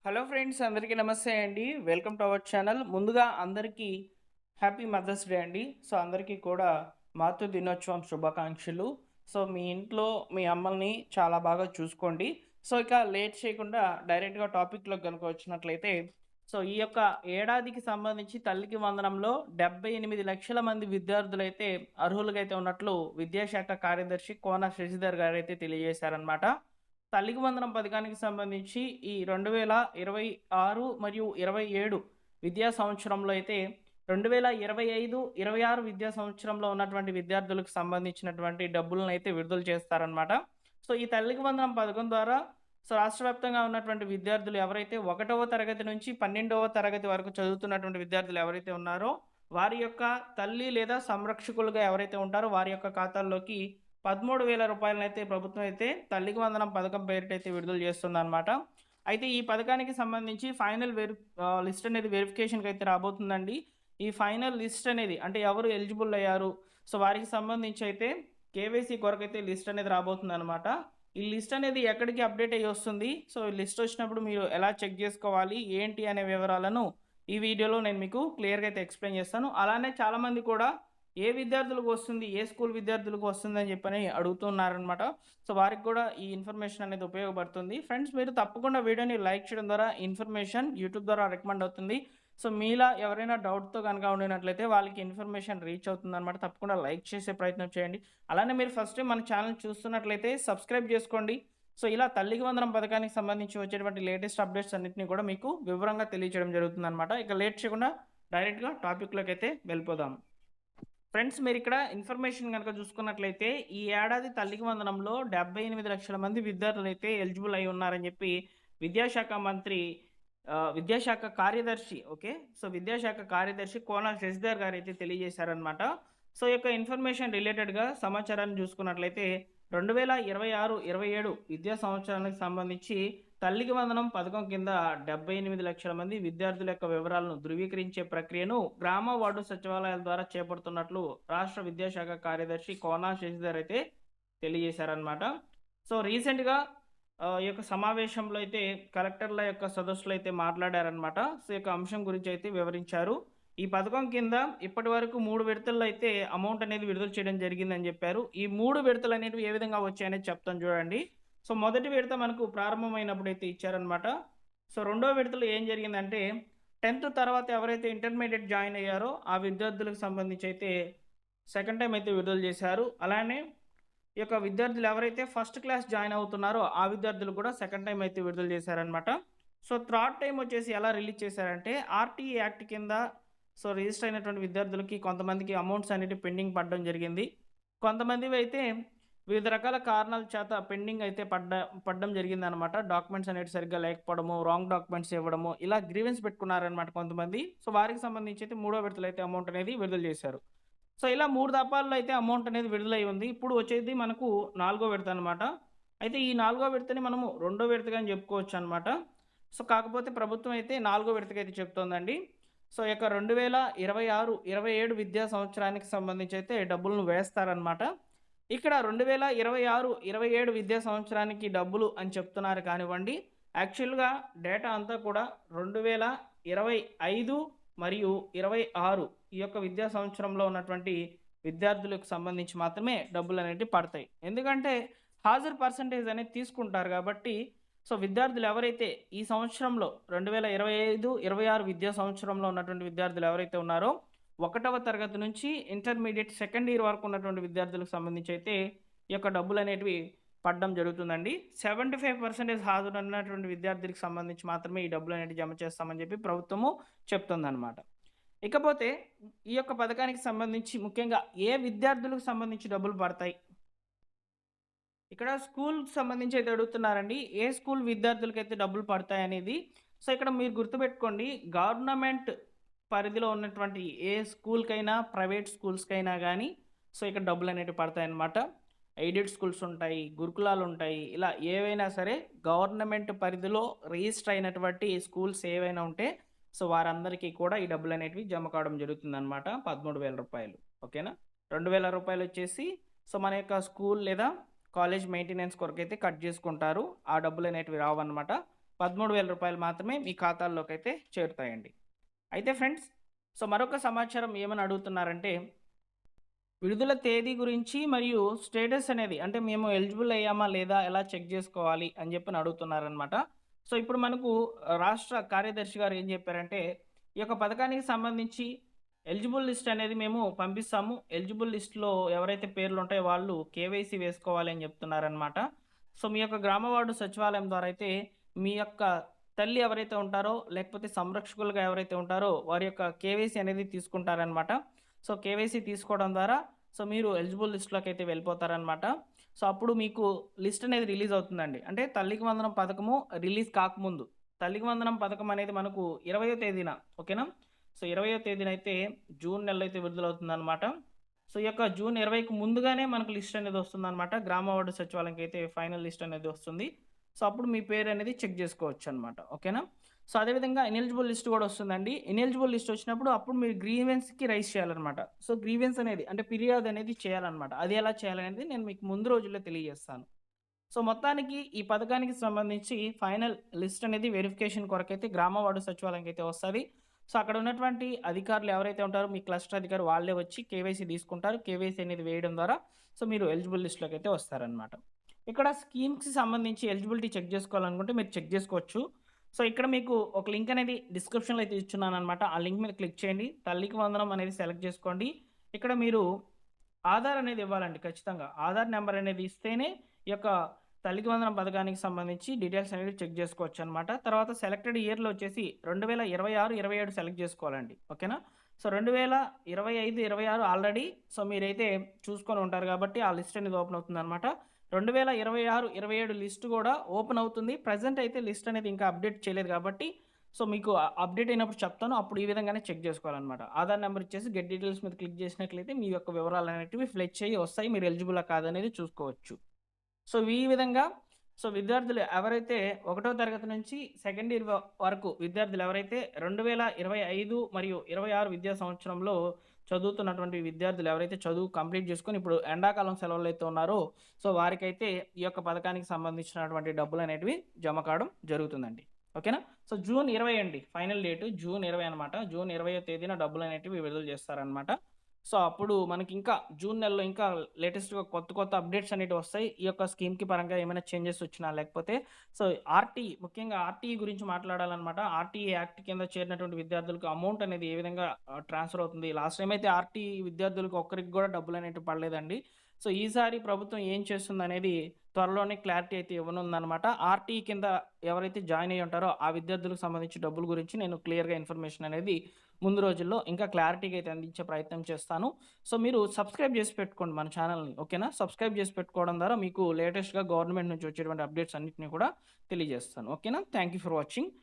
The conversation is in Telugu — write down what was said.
హలో ఫ్రెండ్స్, అందరికీ నమస్తే అండి. Welcome to our channel. ముందుగా అందరికీ హ్యాపీ మదర్స్ డే అండి. సో అందరికీ కూడా మాతృ దినోత్సవం శుభాకాంక్షలు. సో మీ ఇంట్లో మీ అమ్మల్ని చాలా బాగా చూసుకోండి. సో ఇక లేట్ చేయకుండా డైరెక్ట్గా టాపిక్లో కనుక వచ్చినట్లయితే, సో ఈ యొక్క ఏడాదికి సంబంధించి తల్లికి వందనంలో 78 లక్షల మంది విద్యార్థులైతే అర్హులుగా అయితే ఉన్నట్లు విద్యాశాఖ కార్యదర్శి కోన శశిధర్ గారు అయితే తెలియజేశారనమాట. తల్లికి వందనం పథకానికి సంబంధించి ఈ 2026 మరియు 27 విద్యా సంవత్సరంలో అయితే 2025, 26 విద్యా సంవత్సరంలో ఉన్నటువంటి విద్యార్థులకు సంబంధించినటువంటి డబ్బులనైతే విడుదల చేస్తారనమాట. సో ఈ తల్లికి వందనం పథకం ద్వారా రాష్ట్ర వ్యాప్తంగా ఉన్నటువంటి విద్యార్థులు ఎవరైతే 1వ తరగతి నుంచి 12వ తరగతి వరకు చదువుతున్నటువంటి విద్యార్థులు ఎవరైతే ఉన్నారో వారి యొక్క తల్లి లేదా సంరక్షకులుగా ఎవరైతే ఉంటారో వారి యొక్క ఖాతాల్లోకి 13,000 రూపాయలనైతే ప్రభుత్వం అయితే తల్లికి వందనం పథకం పేరిటైతే విడుదల చేస్తుందనమాట. అయితే ఈ పథకానికి సంబంధించి ఫైనల్ లిస్ట్ అనేది వెరిఫికేషన్‌కి అయితే రాబోతుందండి. ఈ ఫైనల్ లిస్ట్ అనేది అంటే ఎవరు ఎలిజిబుల్ అయ్యారు, సో వారికి సంబంధించి అయితే కేవైసీ కొరకైతే లిస్ట్ అనేది రాబోతుందనమాట. ఈ లిస్ట్ అనేది ఎక్కడికి అప్డేట్ అయ్యి వస్తుంది, సో ఈ లిస్ట్ వచ్చినప్పుడు మీరు ఎలా చెక్ చేసుకోవాలి, ఏంటి అనే వివరాలను ఈ వీడియోలో నేను మీకు క్లియర్‌గా అయితే ఎక్స్‌ప్లెయిన్ చేస్తాను. అలానే చాలామంది కూడా ఏ విద్యార్థులకు వస్తుంది, ఏ స్కూల్ విద్యార్థులకు వస్తుందని చెప్పని అడుగుతున్నారనమాట. సో వారికి కూడా ఈ ఇన్ఫర్మేషన్ అనేది ఉపయోగపడుతుంది. ఫ్రెండ్స్, మీరు తప్పకుండా వీడియోని లైక్ చేయడం ద్వారా ఇన్ఫర్మేషన్ యూట్యూబ్ ద్వారా రికమెండ్ అవుతుంది. సో మీలా ఎవరైనా డౌట్‌తో గనుక ఉండినట్లయితే వాళ్ళకి ఇన్ఫర్మేషన్ రీచ్ అవుతుందనమాట. తప్పకుండా లైక్ చేసే ప్రయత్నం చేయండి. అలానే మీరు ఫస్ట్ టైం మన ఛానల్ చూస్తున్నట్లయితే సబ్స్క్రైబ్ చేసుకోండి. సో ఇలా తల్లికి వందనం పథకానికి సంబంధించి వచ్చేటువంటి లేటెస్ట్ అప్డేట్స్ అన్నిటిని కూడా మీకు వివరంగా తెలియజేయడం జరుగుతుందనమాట. ఇక లేట్ చేయకుండా డైరెక్ట్‌గా టాపిక్‌లోకి అయితే వెళ్ళిపోదాం. ఫ్రెండ్స్, మీరు ఇక్కడ ఇన్ఫర్మేషన్ కనుక చూసుకున్నట్లయితే ఈ ఏడాది తల్లికి వందనంలో 78 లక్షల మంది విద్యార్థులు అయితే ఎలిజిబుల్ అయి ఉన్నారని చెప్పి విద్యాశాఖ మంత్రి విద్యాశాఖ కార్యదర్శి విద్యాశాఖ కార్యదర్శి కోన శశిధర్ గారు అయితే తెలియజేశారనమాట. సో ఈ యొక్క ఇన్ఫర్మేషన్ రిలేటెడ్గా సమాచారాన్ని చూసుకున్నట్లయితే 2026, 27 విద్యా సంవత్సరానికి సంబంధించి తల్లికి వందనం పథకం కింద 78 లక్షల మంది విద్యార్థుల యొక్క వివరాలను ధృవీకరించే ప్రక్రియను గ్రామ వార్డు సచివాలయాల ద్వారా చేపడుతున్నట్లు రాష్ట్ర విద్యాశాఖ కార్యదర్శి కోనా శశిధర్ అయితే తెలియజేశారనమాట. సో రీసెంట్గా ఈ యొక్క సమావేశంలో అయితే కలెక్టర్ల యొక్క సదస్సులో అయితే మాట్లాడారనమాట. సో ఈ యొక్క అంశం గురించి అయితే వివరించారు. ఈ పథకం కింద ఇప్పటి వరకు 3 విడతల్లో అయితే అమౌంట్ అనేది విడుదల చేయడం జరిగిందని చెప్పారు. ఈ 3 విడతలు అనేవి ఏ విధంగా వచ్చాయనేది చెప్తాను చూడండి. సో మొదటి విడత మనకు ప్రారంభమైనప్పుడు అయితే ఇచ్చారనమాట. సో రెండో విడతలో ఏం జరిగిందంటే 10th తర్వాత ఎవరైతే ఇంటర్మీడియట్ జాయిన్ అయ్యారో ఆ విద్యార్థులకు సంబంధించి అయితే సెకండ్ టైం అయితే విడుదల చేశారు. అలానే ఈ యొక్క విద్యార్థులు ఎవరైతే ఫస్ట్ క్లాస్ జాయిన్ అవుతున్నారో ఆ విద్యార్థులు కూడా సెకండ్ టైం అయితే విడుదల చేశారనమాట. సో థర్డ్ టైం వచ్చేసి ఎలా రిలీజ్ చేశారంటే ఆర్టీఈ యాక్ట్ కింద రిజిస్టర్ అయినటువంటి విద్యార్థులకి కొంతమందికి అమౌంట్స్ అనేవి పెండింగ్ పడడం జరిగింది. కొంతమందివి అయితే వివిధ రకాల కారణాల చేత పెండింగ్ అయితే పడడం జరిగిందనమాట. డాక్యుమెంట్స్ అనేవి సరిగ్గా లేకపోవడము, రాంగ్ డాక్యుమెంట్స్ ఇవ్వడము, ఇలా గ్రీవెన్స్ పెట్టుకున్నారనమాట కొంతమంది. సో వారికి సంబంధించి అయితే మూడో విడతలో అయితే అమౌంట్ అనేది విడుదల చేశారు. సో ఇలా 3 దఫాల్లో అయితే అమౌంట్ అనేది విడుదలై ఉంది. ఇప్పుడు వచ్చేది మనకు నాలుగో విడత అనమాట. అయితే ఈ నాలుగో విడతని మనము రెండో విడతగా అని చెప్పుకోవచ్చు అనమాట. సో కాకపోతే ప్రభుత్వం అయితే నాలుగో విడతకి అయితే చెప్తోందండి. సో ఈ యొక్క 2026, 27 విద్యా సంవత్సరానికి సంబంధించి అయితే డబ్బులను వేస్తారనమాట. ఇక్కడ 2026, 27 విద్యా సంవత్సరానికి డబ్బులు అని చెప్తున్నారు కానివ్వండి, యాక్చువల్‌గా డేటా అంతా కూడా 2025 మరియు 26 ఈ యొక్క విద్యా సంవత్సరంలో ఉన్నటువంటి విద్యార్థులకు సంబంధించి మాత్రమే డబ్బులనేటివి పడతాయి. ఎందుకంటే హాజరు పర్సెంటేజ్ అనేది తీసుకుంటారు కాబట్టి, సో విద్యార్థులు ఎవరైతే ఈ సంవత్సరంలో 2025, 26 విద్యా సంవత్సరంలో ఉన్నటువంటి విద్యార్థులు ఎవరైతే ఉన్నారో 1వ తరగతి నుంచి ఇంటర్మీడియేట్ సెకండ్ ఇయర్ వరకు ఉన్నటువంటి విద్యార్థులకు సంబంధించి అయితే ఈ యొక్క డబ్బులనేటివి పడడం జరుగుతుందండి. 75% హాజరు ఉన్నటువంటి విద్యార్థులకు సంబంధించి మాత్రమే ఈ డబ్బులనేటివి జమ చేస్తామని చెప్పి ప్రభుత్వము చెప్తుందనమాట. ఇకపోతే ఈ యొక్క పథకానికి సంబంధించి ముఖ్యంగా ఏ విద్యార్థులకు సంబంధించి డబ్బులు పడతాయి? ఇక్కడ స్కూల్‌కి సంబంధించి అయితే అడుగుతున్నారండి. ఏ స్కూల్ విద్యార్థులకైతే డబ్బులు పడతాయనేది. సో ఇక్కడ మీరు గుర్తుపెట్టుకోండి, గవర్నమెంట్ పరిధిలో ఉన్నటువంటి ఏ స్కూల్‌కైనా, ప్రైవేట్ స్కూల్స్‌కైనా గానీ సో ఇక్కడ డబ్బులనేటివి పడతాయన్నమాట. ఎయిడెడ్ స్కూల్స్ ఉంటాయి, గురుకులాలు ఉంటాయి. ఇలా ఏవైనా సరే గవర్నమెంట్ పరిధిలో రిజిస్టర్ అయినటువంటి స్కూల్స్ ఏవైనా ఉంటే సో వారందరికీ కూడా ఈ డబ్బులనేటివి జమ కావడం జరుగుతుందన్నమాట. 13,000 రూపాయలు. ఓకేనా? 2,000 రూపాయలు వచ్చేసి సో మన యొక్క స్కూల్ లేదా కాలేజ్ మెయింటెనెన్స్ కొరకైతే కట్ చేసుకుంటారు. ఆ డబ్బులనేటివి రావన్నమాట. రూ. 13,000 మాత్రమే మీ ఖాతాల్లోకైతే చేరుతాయండి. అయితే ఫ్రెండ్స్, సో మరొక సమాచారం ఏమని అడుగుతున్నారంటే, విడుదల తేదీ గురించి మరియు స్టేటస్ అనేది అంటే మేము ఎలిజిబుల్ అయ్యామా లేదా ఎలా చెక్ చేసుకోవాలి అని చెప్పని అడుగుతున్నారనమాట. సో ఇప్పుడు మనకు రాష్ట్ర కార్యదర్శి గారు ఏం చెప్పారంటే, ఈ యొక్క పథకానికి సంబంధించి ఎలిజిబుల్ లిస్ట్ అనేది మేము పంపిస్తాము. ఎలిజిబుల్ లిస్ట్‌లో ఎవరైతే పేర్లు ఉంటాయో వాళ్ళు కేవైసీ వేసుకోవాలి అని చెప్తున్నారనమాట. సో మీ యొక్క గ్రామ వార్డు సచివాలయం ద్వారా అయితే మీ యొక్క తల్లి ఎవరైతే ఉంటారో లేకపోతే సంరక్షకులుగా ఎవరైతే ఉంటారో వారి యొక్క కేవైసీ అనేది తీసుకుంటారనమాట. సో కేవైసీ తీసుకోవడం ద్వారా సో మీరు ఎలిజిబుల్ లిస్ట్‌లోకి అయితే వెళ్ళిపోతారనమాట. సో అప్పుడు మీకు లిస్ట్ అనేది రిలీజ్ అవుతుందండి. అంటే తల్లికి వందనం పథకము రిలీజ్ కాకముందు. తల్లికి వందనం పథకం అనేది మనకు 20వ తేదీన ఓకేనా? సో 20వ తేదీన అయితే జూన్ నెలలో అయితే విడుదలవుతుందనమాట. సో ఈ యొక్క జూన్ 20కి ముందుగానే మనకు లిస్ట్ అనేది వస్తుందనమాట. గ్రామ వార్డు సచివాలయంకి అయితే ఫైనల్ లిస్ట్ అనేది వస్తుంది. సో అప్పుడు మీ పేరు అనేది చెక్ చేసుకోవచ్చనమాట. ఓకేనా? సో అదేవిధంగా ఇనెలిజిబుల్ లిస్ట్ కూడా వస్తుందండి. ఇనెలిజిబుల్ లిస్ట్ వచ్చినప్పుడు అప్పుడు మీరు గ్రీవెన్స్‌కి రైజ్ చేయాలనమాట. సో గ్రీవెన్స్ అనేది అంటే ఫిర్యాదు అనేది చేయాలనమాట. అది ఎలా చేయాలనేది నేను మీకు ముందు రోజుల్లో తెలియజేస్తాను. సో మొత్తానికి ఈ పథకానికి సంబంధించి ఫైనల్ లిస్ట్ అనేది వెరిఫికేషన్ కొరకైతే గ్రామ వార్డు సచివాలయంకి అయితే వస్తది. సో అక్కడ ఉన్నటువంటి అధికారులు ఎవరైతే ఉంటారో మీ క్లస్టర్ అధికారి వాళ్ళే వచ్చి కేవైసీ తీసుకుంటారు. కేవైసీ అనేది వేయడం ద్వారా సో మీరు ఎలిజిబుల్ లిస్ట్‌లోకి అయితే వస్తారనమాట. ఇక్కడ స్కీమ్స్‌కి సంబంధించి ఎలిజిబిలిటీ చెక్ చేసుకోవాలనుకుంటే మీరు చెక్ చేసుకోవచ్చు. సో ఇక్కడ మీకు ఒక లింక్ అనేది డిస్క్రిప్షన్‌లో అయితే ఇచ్చున్నాననమాట. ఆ లింక్ మీద క్లిక్ చేయండి. తల్లికి వందనం అనేది సెలెక్ట్ చేసుకోండి. ఇక్కడ మీరు ఆధార్ అనేది ఇవ్వాలండి ఖచ్చితంగా. ఆధార్ నంబర్ అనేది ఇస్తేనే ఈ యొక్క తల్లికి వందనం పథకానికి సంబంధించి డీటెయిల్స్ అనేవి చెక్ చేసుకోవచ్చనమాట. తర్వాత సెలెక్టెడ్ ఇయర్‌లో వచ్చేసి 2026, 27 సెలెక్ట్ చేసుకోవాలండి. ఓకేనా? సో 2025, 26 ఆల్రెడీ సో మీరైతే చూసుకొని ఉంటారు కాబట్టి ఆ లిస్ట్ అనేది ఓపెన్ అవుతుందనమాట. 2026, 27 లిస్ట్ కూడా ఓపెన్ అవుతుంది. ప్రెజెంట్ అయితే లిస్ట్ అనేది ఇంకా అప్డేట్ చేయలేదు కాబట్టి సో మీకు అప్డేట్ అయినప్పుడు చెప్తాను. అప్పుడు ఈ విధంగానే చెక్ చేసుకోవాలనమాట. ఆధార్ నంబర్ ఇచ్చేసి గెట్ డీటెయిల్స్ మీద క్లిక్ చేసినట్లయితే మీ యొక్క వివరాలనేటివి ఫ్లెచ్ అయ్యి వస్తాయి. మీరు ఎలిజిబులా కాదనేది చూసుకోవచ్చు. సో ఈ విధంగా సో విద్యార్థులు ఎవరైతే ఒకటో తరగతి నుంచి సెకండ్ ఇయర్ వరకు విద్యార్థులు ఎవరైతే 2025 మరియు 26 విద్యా సంవత్సరంలో చదువుతున్నటువంటి విద్యార్థులు ఎవరైతే చదువు కంప్లీట్ చేసుకొని ఇప్పుడు ఎండాకాలం సెలవుల్లో అయితే ఉన్నారో సో వారికైతే ఈ యొక్క పథకానికి సంబంధించినటువంటి డబ్బులనేటివి జమ కావడం జరుగుతుందండి. ఓకేనా? సో జూన్ 20 అండి ఫైనల్ డేట్ జూన్ 20 అనమాట. జూన్ 20వ తేదీన డబ్బులనేటివి విడుదల చేస్తారనమాట. సో అప్పుడు మనకి ఇంకా జూన్ నెలలో ఇంకా లేటెస్ట్‌గా కొత్త అప్డేట్స్ అనేటివి వస్తాయి. ఈ యొక్క స్కీమ్‌కి పరంగా ఏమైనా చేంజెస్ వచ్చినా లేకపోతే సో ముఖ్యంగా ఆర్‌టీఈ గురించి మాట్లాడాలనమాట. ఆర్‌టీఈ యాక్ట్ కింద చేరినటువంటి విద్యార్థులకు అమౌంట్ అనేది ఏ విధంగా ట్రాన్స్‌ఫర్ అవుతుంది. లాస్ట్ టైమ్ అయితే ఆర్‌టీఈ విద్యార్థులకు ఒక్కరికి కూడా డబ్బులనేటివి పడలేదండి. సో ఈసారి ప్రభుత్వం ఏం చేస్తుందనేది త్వరలోనే క్లారిటీ అయితే ఇవ్వనుందనమాట. ఆర్‌టీఈ కింద ఎవరైతే జాయిన్ అయ్యి ఉంటారో ఆ విద్యార్థులకు సంబంధించి డబ్బుల గురించి నేను క్లియర్‌గా ఇన్ఫర్మేషన్ అనేది ముందు రోజుల్లో ఇంకా క్లారిటీగా అయితే అందించే ప్రయత్నం చేస్తాను. సో మీరు సబ్స్క్రైబ్ చేసి పెట్టుకోండి మన ఛానల్‌ని. ఓకేనా? సబ్స్క్రైబ్ చేసి పెట్టుకోవడం ద్వారా మీకు లేటెస్ట్‌గా గవర్నమెంట్ నుంచి వచ్చేటువంటి అప్డేట్స్ అన్నిటిని కూడా తెలియజేస్తాను. ఓకేనా? Thank you for watching.